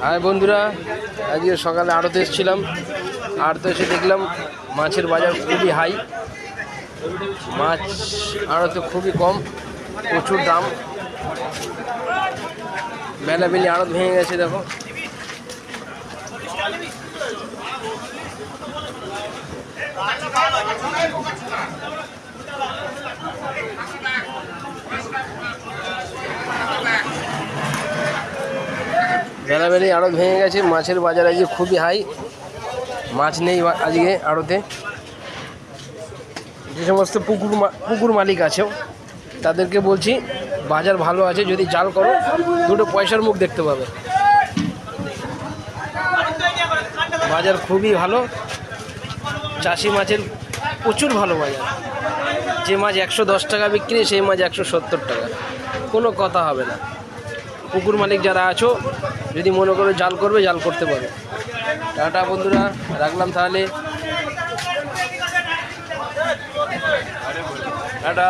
High বন্ধুরা, আজকে সকালে আড়তে এসেছিলাম। আড়তে এসে দেখলাম মাছের বাজার খুবই হাই, মাছ আড়তে খুবই কম, প্রচুর দাম। বেলাবেলি আড়ত ভেঙে গেছে। দেখো বেলাবেলি আড়ত ভেঙে গেছে, মাছের বাজার আজকে খুবই হাই, মাছ নেই আজকে আড়তে। যে সমস্ত পুকুর মালিক আছে তাদেরকে বলছি বাজার ভালো আছে, যদি জাল করো দুটো পয়সার মুখ দেখতে পাবে। বাজার খুবই ভালো, চাষি মাছের প্রচুর ভালো বাজার। যে মাছ 110 টাকা বিক্রি, সেই মাছ 170 টাকা, কোনো কথা হবে না। পুকুর মালিক যারা আছো, যদি মনে করো জাল করবে, জাল করতে পারো। টাটা বন্ধুরা, রাখলাম তাহলে, টাটা।